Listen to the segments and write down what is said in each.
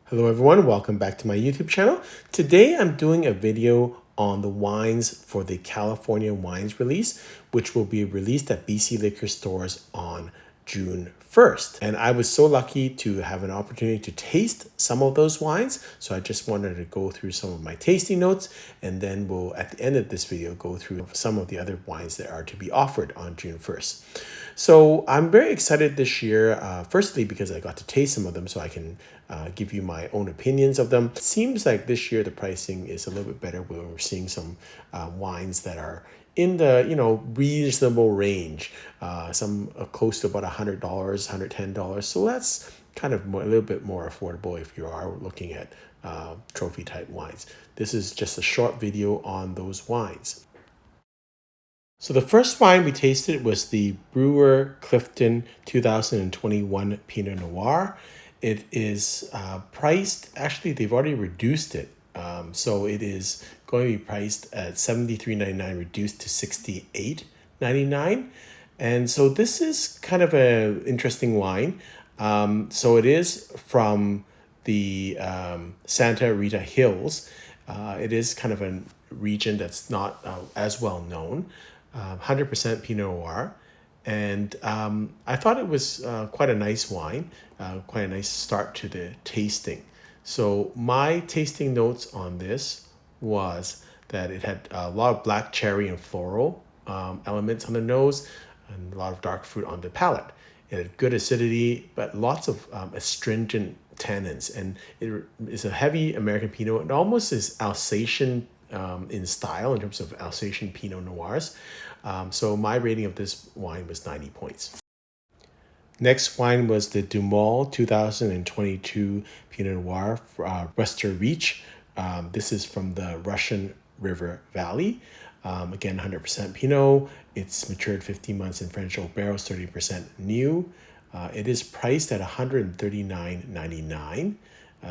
Hello everyone, welcome back to my YouTube channel. Today I'm doing a video on the wines for the California Wines release, which will be released at BC liquor stores on June 1st. And I was so lucky to have an opportunity to taste some of those wines. So I just wanted to go through some of my tasting notes, and then we'll, at the end of this video, go through some of the other wines that are to be offered on June 1st. So I'm very excited this year, firstly, because I got to taste some of them so I can give you my own opinions of them. It seems like this year the pricing is a little bit better where we're seeing some wines that are in the reasonable range. Some are close to about $100, $110. So that's kind of a little bit more affordable if you are looking at trophy type wines. This is just a short video on those wines. So the first wine we tasted was the Brewer Clifton 2021 Pinot Noir. It is priced, actually they've already reduced it. So it is going to be priced at $73.99, reduced to $68.99. And so this is kind of an interesting wine. So it is from the Santa Rita Hills. It is kind of a region that's not as well known. 100% Pinot Noir. And I thought it was quite a nice wine, quite a nice start to the tasting. So my tasting notes on this was that it had a lot of black cherry and floral elements on the nose and a lot of dark fruit on the palate. It had good acidity, but lots of astringent tannins. And it is a heavy American Pinot. It almost is Alsatian in style in terms of Alsatian Pinot Noirs. So my rating of this wine was 90 points. Next wine was the DuMOL 2022 Pinot Noir Wester Reach. This is from the Russian River Valley. Again, 100% Pinot. It's matured 15 months in French oak barrels, 30% new. It is priced at $139.99.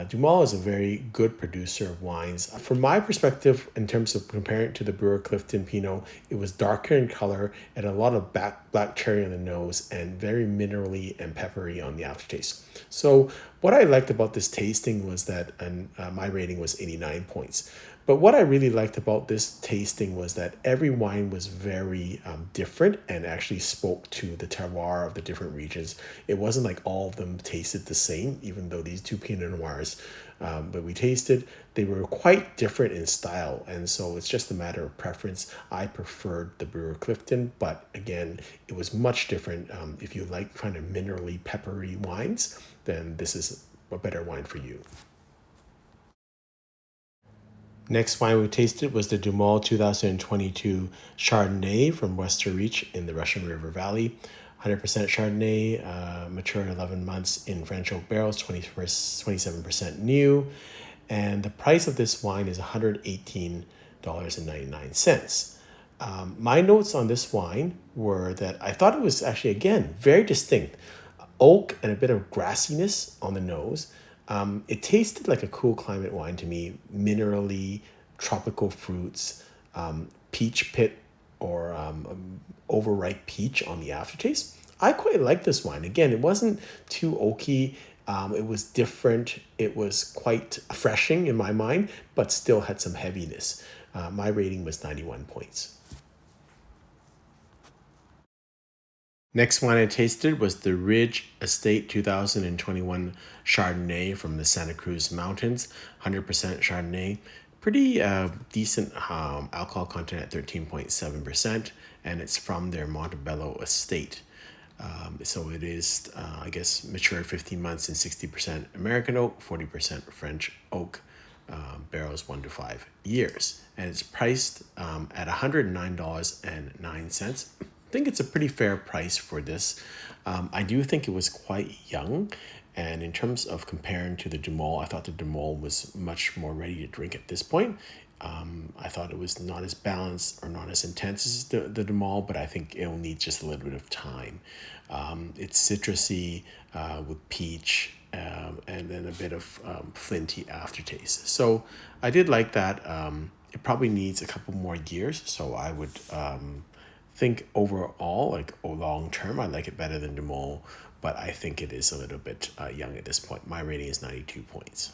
DuMOL is a very good producer of wines. From my perspective, in terms of comparing it to the Brewer Clifton Pinot, it was darker in color and a lot of black cherry on the nose and very minerally and peppery on the aftertaste. So what I liked about this tasting was that, and my rating was 89 points. But what I really liked about this tasting was that every wine was very different and actually spoke to the terroir of the different regions. It wasn't like all of them tasted the same, even though these two Pinot Noirs that we tasted, they were quite different in style. And so it's just a matter of preference. I preferred the Brewer Clifton, but again, it was much different. If you like kind of minerally peppery wines, then this is a better wine for you. Next wine we tasted was the DuMOL 2022 Chardonnay from Wester Reach in the Russian River Valley. 100% Chardonnay, matured 11 months in French oak barrels, 27% new. And the price of this wine is $118.99. My notes on this wine were that I thought it was actually, again, very distinct. Oak and a bit of grassiness on the nose. It tasted like a cool climate wine to me, minerally, tropical fruits, peach pit or overripe peach on the aftertaste. I quite like this wine. Again, it wasn't too oaky. It was different. It was quite refreshing in my mind, but still had some heaviness. My rating was 91 points. Next wine I tasted was the Ridge Estate 2021 Chardonnay from the Santa Cruz Mountains. 100% Chardonnay. Pretty decent alcohol content at 13.7%, and it's from their Montebello estate. So it is, I guess, matured 15 months in 60% American oak, 40% French oak, barrels 1 to 5 years. And it's priced at $109.09. I think it's a pretty fair price for this. I do think it was quite young. And in terms of comparing to the DuMOL, I thought the DuMOL was much more ready to drink at this point. I thought it was not as balanced or not as intense as the DuMOL, but I think it'll need just a little bit of time. It's citrusy with peach and then a bit of flinty aftertaste. So I did like that. It probably needs a couple more years, so I would think overall, like long term, I like it better than DuMOL. but I think it is a little bit young at this point. My rating is 92 points.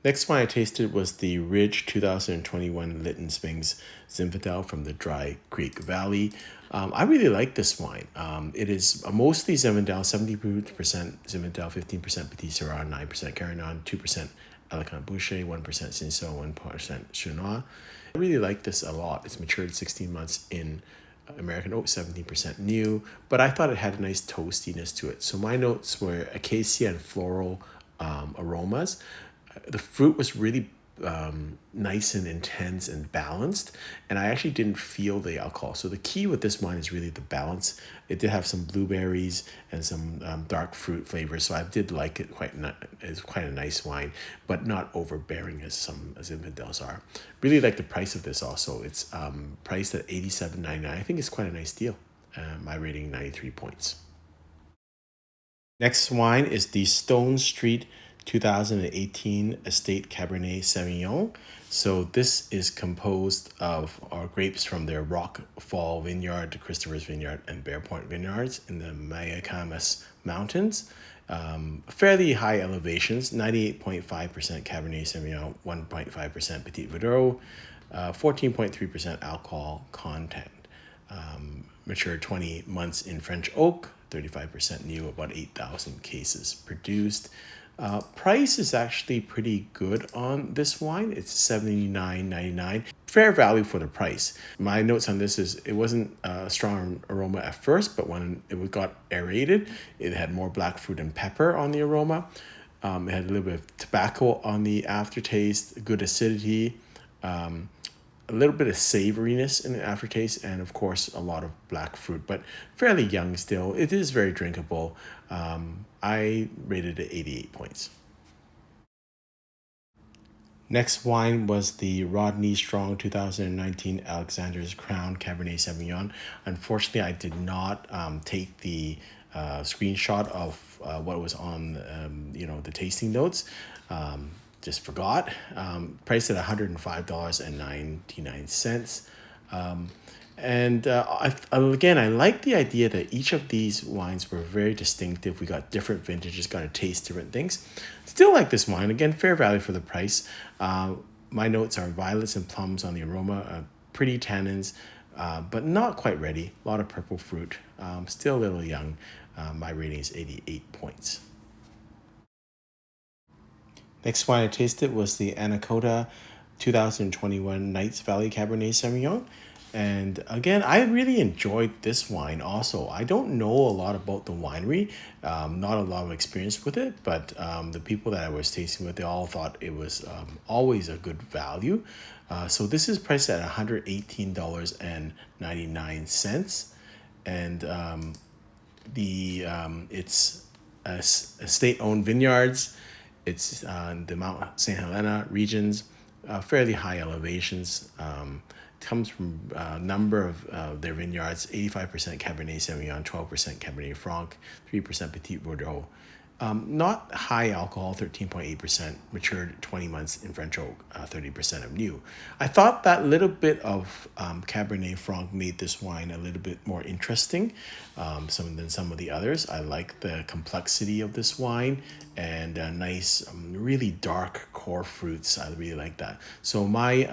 Next wine I tasted was the Ridge 2021 Lytton Springs Zinfandel from the Dry Creek Valley. I really like this wine. It is mostly Zinfandel, 70% Zinfandel, 15% Petit Syrah, 9% Carignan, 2% Alicante Boucher, 1% Cinsault, 1% Chardonnay. I really like this a lot. It's matured 16 months in American oak, 17% new, but I thought it had a nice toastiness to it. So my notes were acacia and floral aromas. The fruit was really nice and intense and balanced, and I actually didn't feel the alcohol. So the key with this wine is really the balance. It did have some blueberries and some dark fruit flavors, so I did like it. It's quite a nice wine, but not overbearing as some Zinfandels are. Really like the price of this also. It's priced at $87.99. I think it's quite a nice deal. My rating 93 points. Next wine is the Stonestreet 2018 Estate Cabernet Sauvignon. So this is composed of our grapes from their Rock Fall Vineyard, Christopher's Vineyard, and Bear Point Vineyards in the Mayacamas Mountains. Fairly high elevations, 98.5% Cabernet Sauvignon, 1.5% Petit Verdot, 14.3% alcohol content. Matured 20 months in French oak, 35% new, about 8,000 cases produced. Price is actually pretty good on this wine. It's $79.99. Fair value for the price. My notes on this is it wasn't a strong aroma at first, but when it got aerated, it had more black fruit and pepper on the aroma. It had a little bit of tobacco on the aftertaste, good acidity, a little bit of savoriness in the aftertaste, and of course a lot of black fruit, but fairly young still. It is very drinkable. I rated it 88 points. Next wine was the Rodney Strong 2019 Alexander's Crown Cabernet Sauvignon. Unfortunately, I did not take the screenshot of what was on the tasting notes. Just forgot. Priced at $105.99. Again, I like the idea that each of these wines were very distinctive. We got different vintages, got to taste different things. Still like this wine. Again, fair value for the price. My notes are violets and plums on the aroma, pretty tannins, but not quite ready. A lot of purple fruit. Still a little young. My rating is 88 points. Next wine I tasted was the Anakota 2021 Knights Valley Cabernet Sauvignon. And again, I really enjoyed this wine also. I don't know a lot about the winery, not a lot of experience with it, but the people that I was tasting with, they all thought it was always a good value. So this is priced at $118.99. And it's state-owned vineyards. It's the Mount St. Helena regions, fairly high elevations. Comes from a number of their vineyards, 85% Cabernet Sauvignon, 12% Cabernet Franc, 3% Petit Verdot. Not high alcohol, 13.8%, matured 20 months in French oak, 30% of new. I thought that little bit of Cabernet Franc made this wine a little bit more interesting than some of the others. I like the complexity of this wine and nice, really dark core fruits. I really like that. So my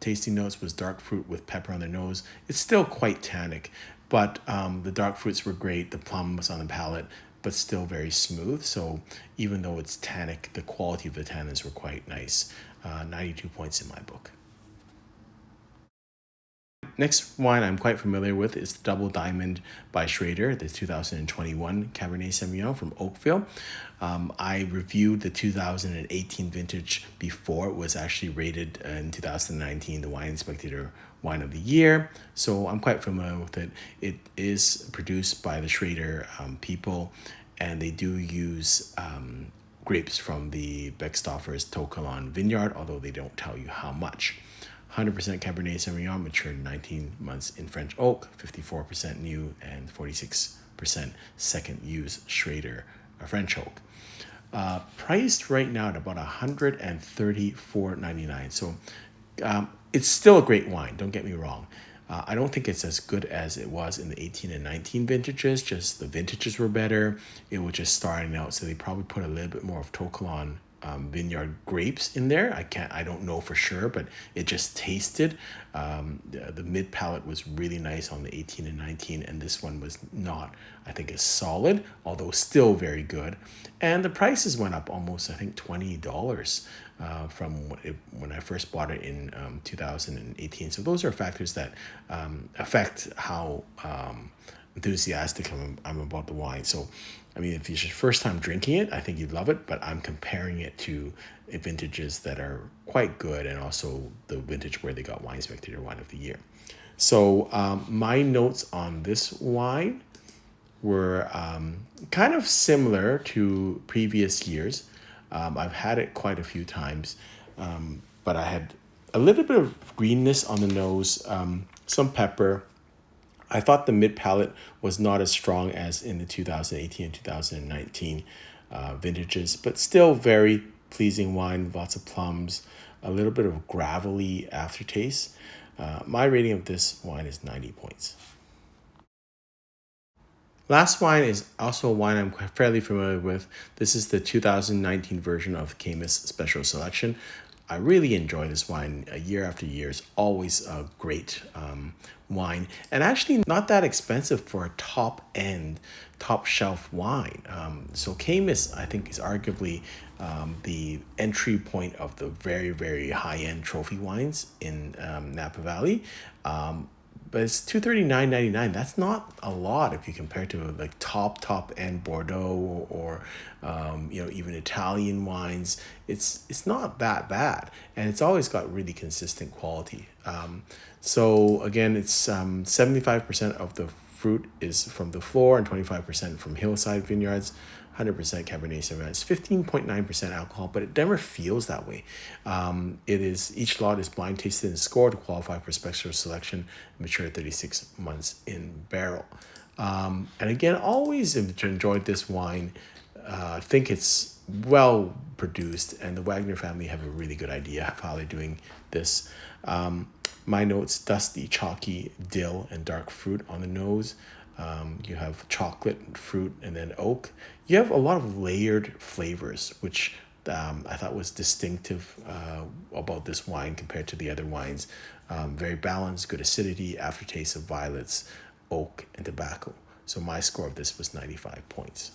tasting notes was dark fruit with pepper on the nose. It's still quite tannic, but the dark fruits were great. The plum was on the palate, but still very smooth. So even though it's tannic, the quality of the tannins were quite nice. 92 points in my book. Next wine I'm quite familiar with is Double Diamond by Schrader, the 2021 Cabernet Sauvignon from Oakville. I reviewed the 2018 vintage before it was actually rated in 2019 the Wine Spectator Wine of the Year. So I'm quite familiar with it. It is produced by the Schrader people, and they do use grapes from the Beckstoffer's Tokelon vineyard, although they don't tell you how much. 100% Cabernet Sauvignon, matured 19 months in French oak, 54% new, and 46% second use Schrader French oak. Priced right now at about $134.99. So it's still a great wine, don't get me wrong. I don't think it's as good as it was in the 18 and 19 vintages. Just the vintages were better. It was just starting out, so they probably put a little bit more of To Kalon vineyard grapes in there. I don't know for sure, but it just tasted. The mid palate was really nice on the 18 and 19, and this one was not, I think, as solid, although still very good. And the prices went up almost, I think, $20 from when I first bought it in 2018. So those are factors that affect how enthusiastic I'm about the wine. So, I mean, if it's your first time drinking it, I think you'd love it, but I'm comparing it to vintages that are quite good and also the vintage where they got Wine Spectator Wine of the Year. So my notes on this wine were kind of similar to previous years. I've had it quite a few times, but I had a little bit of greenness on the nose, some pepper. I thought the mid palate was not as strong as in the 2018 and 2019 vintages, but still very pleasing wine, lots of plums, a little bit of gravelly aftertaste. My rating of this wine is 90 points. Last wine is also a wine I'm fairly familiar with. This is the 2019 version of Caymus Special Selection. I really enjoy this wine year after year. It's always a great wine, and actually not that expensive for a top-end, top-shelf wine. So Caymus, I think, is arguably the entry point of the very, very high-end trophy wines in Napa Valley. But it's $239.99. That's not a lot if you compare to like top end Bordeaux or even Italian wines. It's not that bad, and it's always got really consistent quality. So again, it's 75% of the fruit is from the floor and 25% from hillside vineyards. 100% Cabernet Sauvignon. It's 15.9% alcohol, but it never feels that way. It is, each lot is blind tasted and scored to qualify for special selection, mature 36 months in barrel. And again, always enjoyed this wine. I think it's well produced, and the Wagner family have a really good idea of how they're doing this. My notes: dusty, chalky, dill, and dark fruit on the nose. You have chocolate, fruit, and then oak. You have a lot of layered flavors, which I thought was distinctive about this wine compared to the other wines. Very balanced, good acidity, aftertaste of violets, oak, and tobacco. So my score of this was 95 points.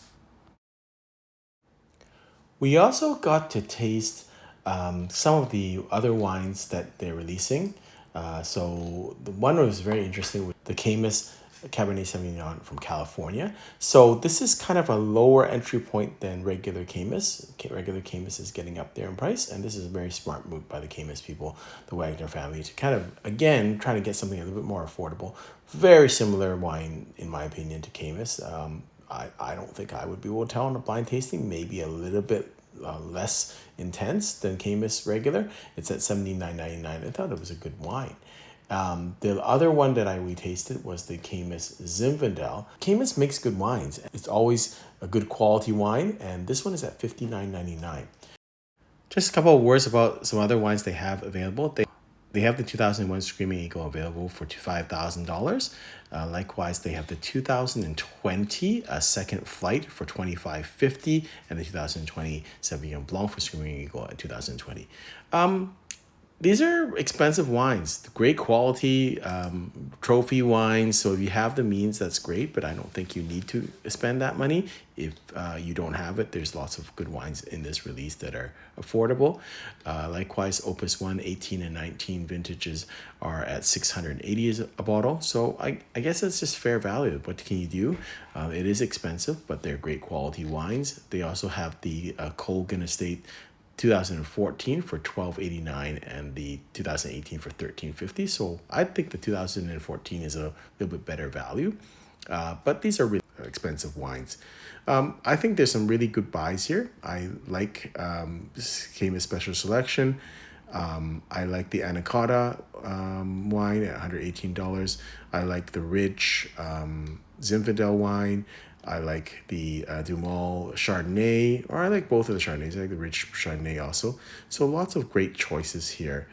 We also got to taste some of the other wines that they're releasing. So the one was very interesting with the Caymus Cabernet Sauvignon from California. So this is kind of a lower entry point than regular Caymus. Regular Caymus is getting up there in price, and this is a very smart move by the Caymus people, the Wagner family, to kind of, again, try to get something a little bit more affordable. Very similar wine, in my opinion, to Caymus. I don't think I would be able to tell on a blind tasting, maybe a little bit less intense than Caymus regular. It's at $79.99. I thought it was a good wine. The other one that we tasted was the Caymus Zinfandel. Caymus makes good wines. It's always a good quality wine, and this one is at $59.99. Just a couple of words about some other wines they have available. They have the 2001 Screaming Eagle available for $5,000. Likewise, they have the 2020 Second Flight for $25.50, and the 2020 Sauvignon Blanc for Screaming Eagle at $2020. These are expensive wines, great quality, trophy wines. So if you have the means, that's great, but I don't think you need to spend that money. If you don't have it, there's lots of good wines in this release that are affordable. Likewise, Opus 1, 18 and 19 vintages are at $680 a bottle. So I guess that's just fair value. What can you do? It is expensive, but they're great quality wines. They also have the Colgan Estate 2014 for $12.89 and the 2018 for $13.50. So I think the 2014 is a little bit better value, but these are really expensive wines. I think there's some really good buys here. I like Caymus Special Selection. I like the Anakota wine at $118. I like the Ridge Zinfandel wine. I like the DuMOL Chardonnay, or I like both of the Chardonnays. I like the Ridge Chardonnay also. So lots of great choices here.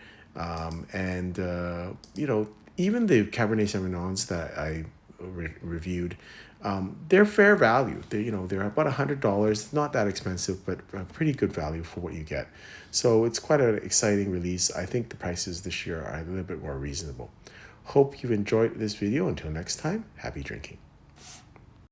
even the Cabernet Sauvignons that I reviewed, they're fair value. They're about $100. Not that expensive, but a pretty good value for what you get. So it's quite an exciting release. I think the prices this year are a little bit more reasonable. Hope you've enjoyed this video. Until next time, happy drinking.